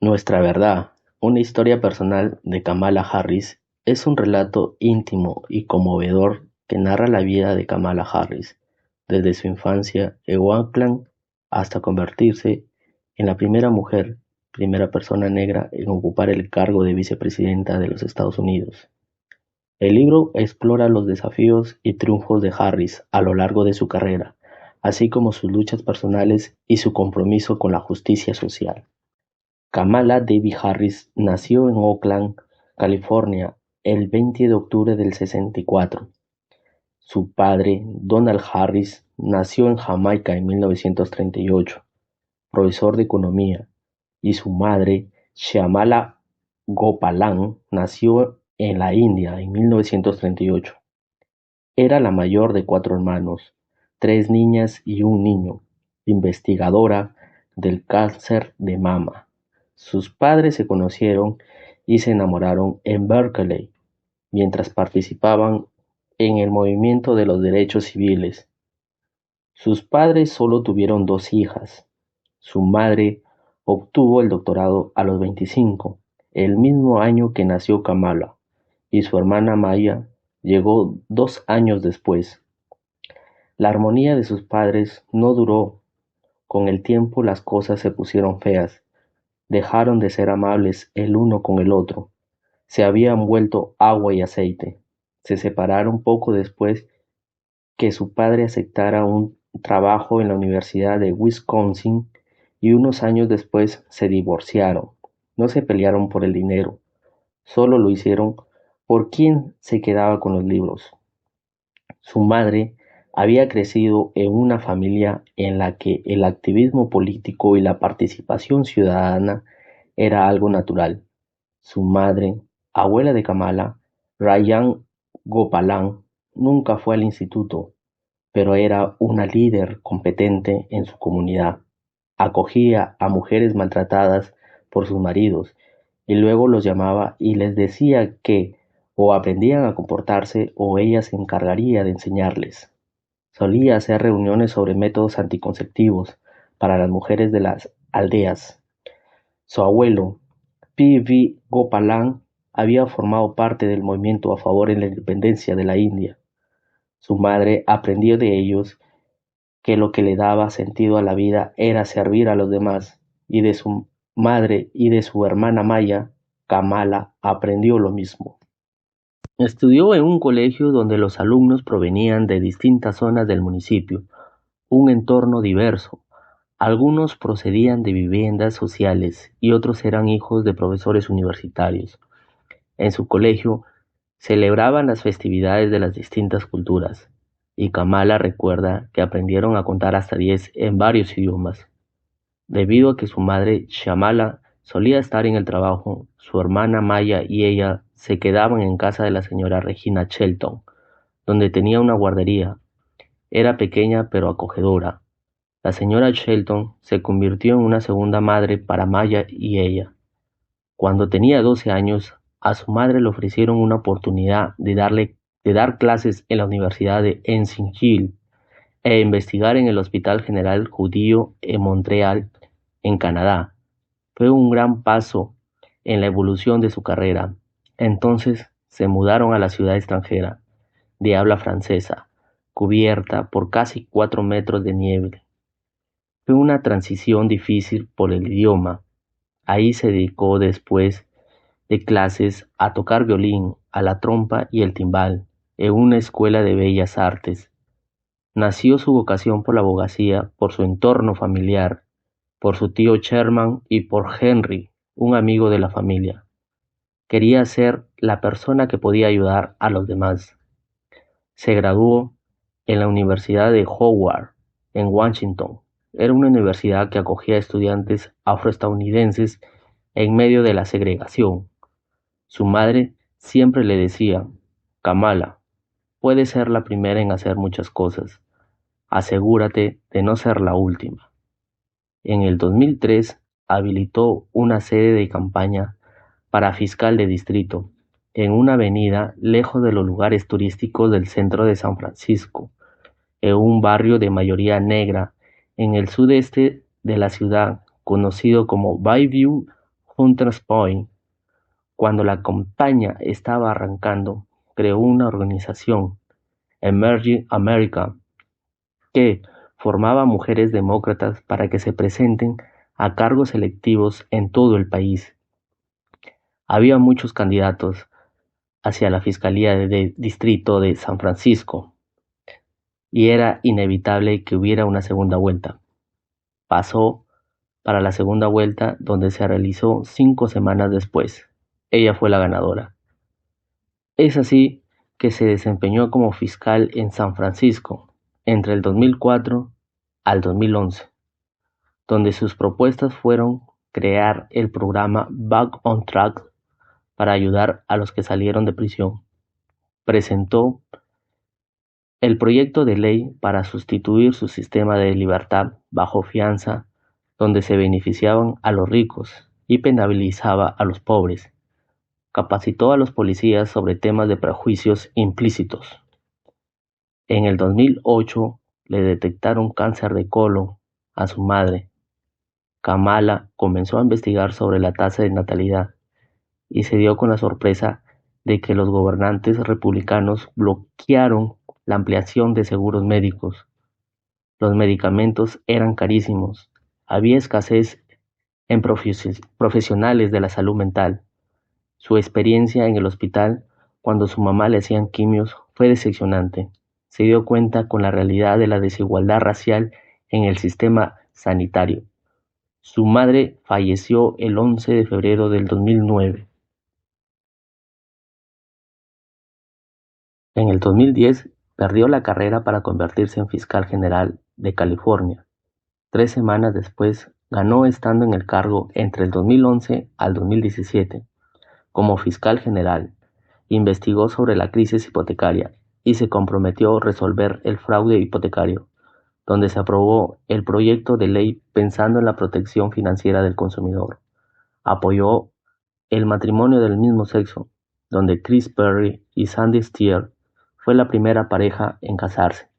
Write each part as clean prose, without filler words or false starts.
Nuestra verdad, una historia personal de Kamala Harris, es un relato íntimo y conmovedor que narra la vida de Kamala Harris, desde su infancia en Oakland hasta convertirse en la primera mujer, primera persona negra en ocupar el cargo de vicepresidenta de los Estados Unidos. El libro explora los desafíos y triunfos de Harris a lo largo de su carrera, así como sus luchas personales y su compromiso con la justicia social. Kamala Devi Harris nació en Oakland, California, el 20 de octubre del 64. Su padre, Donald Harris, nació en Jamaica en 1938, profesor de economía, y su madre, Shyamala Gopalan, nació en la India en 1938. Era la mayor de cuatro hermanos, tres niñas y un niño, investigadora del cáncer de mama. Sus padres se conocieron y se enamoraron en Berkeley, mientras participaban en el movimiento de los derechos civiles. Sus padres solo tuvieron dos hijas. Su madre obtuvo el doctorado a los 25, el mismo año que nació Kamala, y su hermana Maya llegó 2 años después. La armonía de sus padres no duró. Con el tiempo las cosas se pusieron feas. Dejaron de ser amables el uno con el otro. Se habían vuelto agua y aceite. Se separaron poco después que su padre aceptara un trabajo en la Universidad de Wisconsin, y unos años después se divorciaron. No se pelearon por el dinero, solo lo hicieron por quién se quedaba con los libros. Su madre había crecido en una familia en la que el activismo político y la participación ciudadana era algo natural. Su madre, abuela de Kamala, Rayan Gopalan, nunca fue al instituto, pero era una líder competente en su comunidad. Acogía a mujeres maltratadas por sus maridos y luego los llamaba y les decía que o aprendían a comportarse o ella se encargaría de enseñarles. Solía hacer reuniones sobre métodos anticonceptivos para las mujeres de las aldeas. Su abuelo, P. V. Gopalan, había formado parte del movimiento a favor de la independencia de la India. Su madre aprendió de ellos que lo que le daba sentido a la vida era servir a los demás, y de su madre y de su hermana Maya, Kamala aprendió lo mismo. Estudió en un colegio donde los alumnos provenían de distintas zonas del municipio, un entorno diverso. Algunos procedían de viviendas sociales y otros eran hijos de profesores universitarios. En su colegio celebraban las festividades de las distintas culturas, y Kamala recuerda que aprendieron a contar hasta 10 en varios idiomas. Debido a que su madre, Shyamala, solía estar en el trabajo, su hermana Maya y ella se quedaban en casa de la señora Regina Shelton, donde tenía una guardería. Era pequeña pero acogedora. La señora Shelton se convirtió en una segunda madre para Maya y ella. Cuando tenía 12 años, a su madre le ofrecieron una oportunidad de dar clases en la Universidad de Ensign Hill e investigar en el Hospital General Judío en Montreal, en Canadá. Fue un gran paso en la evolución de su carrera. Entonces se mudaron a la ciudad extranjera, de habla francesa, cubierta por casi 4 metros de nieve. Fue una transición difícil por el idioma. Ahí se dedicó después de clases a tocar violín, a la trompa y el timbal, en una escuela de bellas artes. Nació su vocación por la abogacía, por su entorno familiar, por su tío Sherman y por Henry, un amigo de la familia. Quería ser la persona que podía ayudar a los demás. Se graduó en la Universidad de Howard, en Washington. Era una universidad que acogía a estudiantes afroestadounidenses en medio de la segregación. Su madre siempre le decía: Kamala, puedes ser la primera en hacer muchas cosas. Asegúrate de no ser la última. En el 2003 habilitó una sede de campaña para fiscal de distrito en una avenida lejos de los lugares turísticos del centro de San Francisco, en un barrio de mayoría negra en el sudeste de la ciudad, conocido como Bayview Hunters Point, cuando la campaña estaba arrancando, creó una organización, Emerging America, que formaba mujeres demócratas para que se presenten a cargos electivos en todo el país. Había muchos candidatos hacia la Fiscalía de Distrito de San Francisco, y era inevitable que hubiera una segunda vuelta. Pasó para la segunda vuelta, donde se realizó 5 semanas después. Ella fue la ganadora. Es así que se desempeñó como fiscal en San Francisco entre el 2004 al 2011, donde sus propuestas fueron crear el programa Back on Track para ayudar a los que salieron de prisión. Presentó el proyecto de ley para sustituir su sistema de libertad bajo fianza, donde se beneficiaban a los ricos y penalizaba a los pobres. Capacitó a los policías sobre temas de prejuicios implícitos. En el 2008 le detectaron cáncer de colon a su madre. Kamala comenzó a investigar sobre la tasa de natalidad y se dio con la sorpresa de que los gobernantes republicanos bloquearon la ampliación de seguros médicos. Los medicamentos eran carísimos. Había escasez en profesionales de la salud mental. Su experiencia en el hospital, cuando su mamá le hacían quimios, fue decepcionante. Se dio cuenta con la realidad de la desigualdad racial en el sistema sanitario. Su madre falleció el 11 de febrero del 2009. En el 2010 perdió la carrera para convertirse en fiscal general de California. 3 semanas después ganó estando en el cargo entre el 2011 al 2017. Como fiscal general, investigó sobre la crisis hipotecaria y se comprometió a resolver el fraude hipotecario, donde se aprobó el proyecto de ley pensando en la protección financiera del consumidor. Apoyó el matrimonio del mismo sexo, donde Chris Perry y Sandy Stier fue la primera pareja en casarse.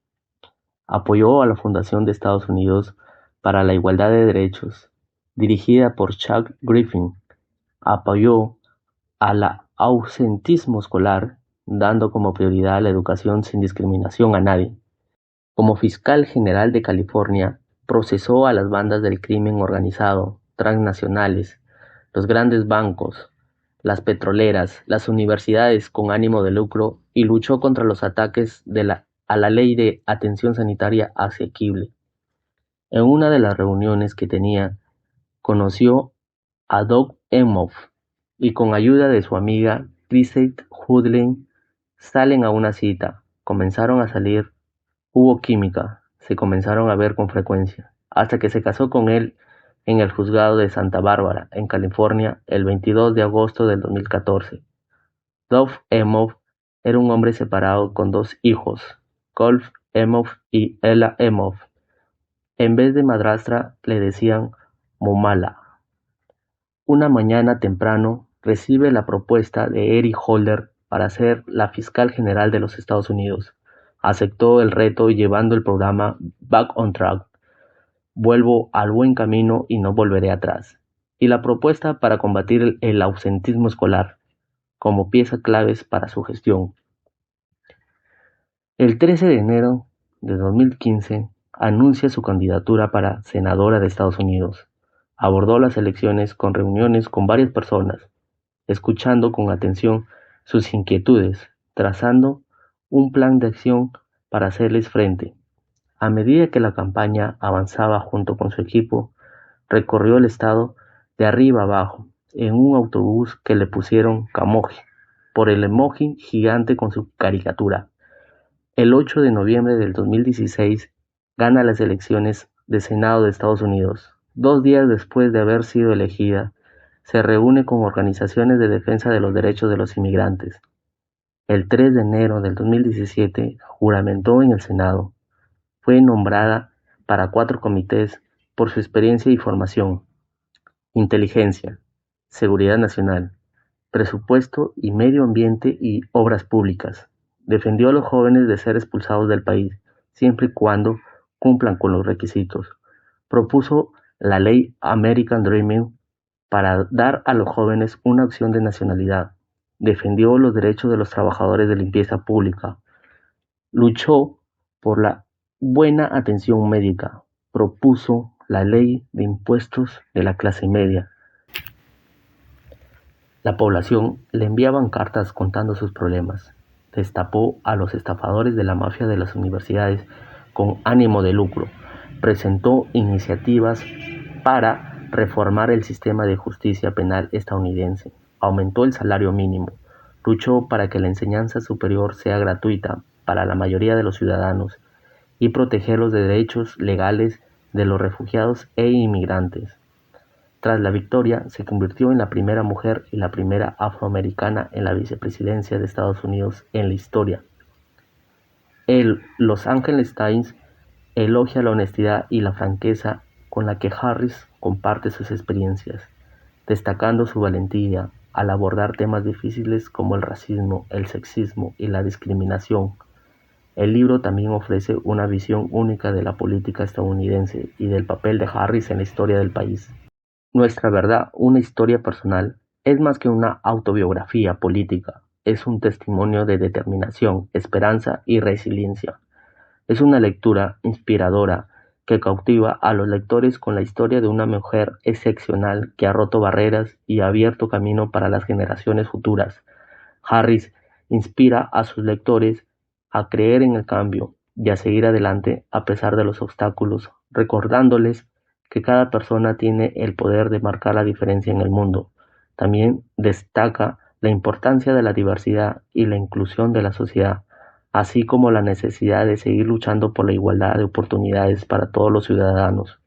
Apoyó a la Fundación de Estados Unidos para la Igualdad de Derechos, dirigida por Chuck Griffin. Apoyó al ausentismo escolar, dando como prioridad la educación sin discriminación a nadie. Como fiscal general de California, procesó a las bandas del crimen organizado, transnacionales, los grandes bancos, las petroleras, las universidades con ánimo de lucro y luchó contra los ataques a la ley de atención sanitaria asequible. En una de las reuniones que tenía, conoció a Doug Emhoff y con ayuda de su amiga Chrisette Hudlin salen a una cita, comenzaron a salir, hubo química, se comenzaron a ver con frecuencia, hasta que se casó con él en el juzgado de Santa Bárbara, en California, el 22 de agosto del 2014. Doug Emhoff era un hombre separado con 2 hijos, Golf Emhoff y Ella Emhoff. En vez de madrastra le decían Momala. Una mañana temprano recibe la propuesta de Eric Holder para ser la fiscal general de los Estados Unidos. Aceptó el reto llevando el programa Back on Track. Vuelvo al buen camino y no volveré atrás. Y la propuesta para combatir el ausentismo escolar, como pieza claves para su gestión. El 13 de enero de 2015 anuncia su candidatura para senadora de Estados Unidos. Abordó las elecciones con reuniones con varias personas, escuchando con atención sus inquietudes, trazando un plan de acción para hacerles frente. A medida que la campaña avanzaba junto con su equipo, recorrió el estado de arriba abajo en un autobús que le pusieron Camoji, por el emoji gigante con su caricatura. El 8 de noviembre del 2016 gana las elecciones de Senado de Estados Unidos. 2 días después de haber sido elegida, se reúne con organizaciones de defensa de los derechos de los inmigrantes. El 3 de enero del 2017 juramentó en el Senado. Fue nombrada para 4 comités por su experiencia y formación: inteligencia, seguridad nacional, presupuesto y medio ambiente y obras públicas. Defendió a los jóvenes de ser expulsados del país, siempre y cuando cumplan con los requisitos. Propuso la ley American Dreaming para dar a los jóvenes una opción de nacionalidad. Defendió los derechos de los trabajadores de limpieza pública. Luchó por la buena atención médica. Propuso la ley de impuestos de la clase media. La población le enviaban cartas contando sus problemas. Destapó a los estafadores de la mafia de las universidades con ánimo de lucro. Presentó iniciativas para reformar el sistema de justicia penal estadounidense. Aumentó el salario mínimo. Luchó para que la enseñanza superior sea gratuita para la mayoría de los ciudadanos y proteger los derechos legales de los refugiados e inmigrantes. Tras la victoria, se convirtió en la primera mujer y la primera afroamericana en la vicepresidencia de Estados Unidos en la historia. El Los Angeles Times elogia la honestidad y la franqueza con la que Harris comparte sus experiencias, destacando su valentía al abordar temas difíciles como el racismo, el sexismo y la discriminación. El libro también ofrece una visión única de la política estadounidense y del papel de Harris en la historia del país. Nuestra verdad, una historia personal, es más que una autobiografía política, es un testimonio de determinación, esperanza y resiliencia. Es una lectura inspiradora que cautiva a los lectores con la historia de una mujer excepcional que ha roto barreras y ha abierto camino para las generaciones futuras. Harris inspira a sus lectores a creer en el cambio y a seguir adelante a pesar de los obstáculos, recordándoles que cada persona tiene el poder de marcar la diferencia en el mundo. También destaca la importancia de la diversidad y la inclusión de la sociedad, así como la necesidad de seguir luchando por la igualdad de oportunidades para todos los ciudadanos.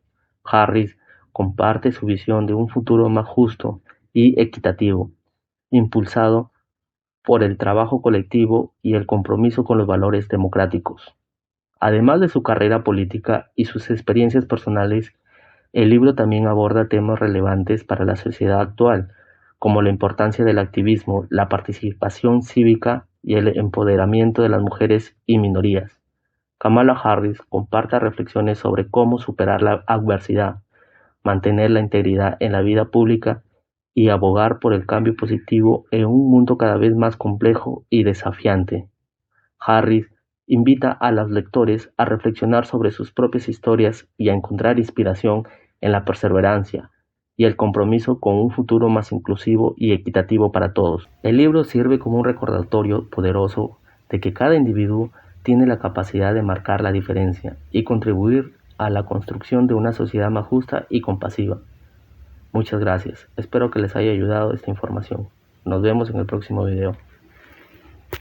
Harris comparte su visión de un futuro más justo y equitativo, impulsado por el trabajo colectivo y el compromiso con los valores democráticos. Además de su carrera política y sus experiencias personales, el libro también aborda temas relevantes para la sociedad actual, como la importancia del activismo, la participación cívica y el empoderamiento de las mujeres y minorías. Kamala Harris comparte reflexiones sobre cómo superar la adversidad, mantener la integridad en la vida pública y abogar por el cambio positivo en un mundo cada vez más complejo y desafiante. Harris invita a los lectores a reflexionar sobre sus propias historias y a encontrar inspiración en la perseverancia y el compromiso con un futuro más inclusivo y equitativo para todos. El libro sirve como un recordatorio poderoso de que cada individuo tiene la capacidad de marcar la diferencia y contribuir a la construcción de una sociedad más justa y compasiva. Muchas gracias. Espero que les haya ayudado esta información. Nos vemos en el próximo video.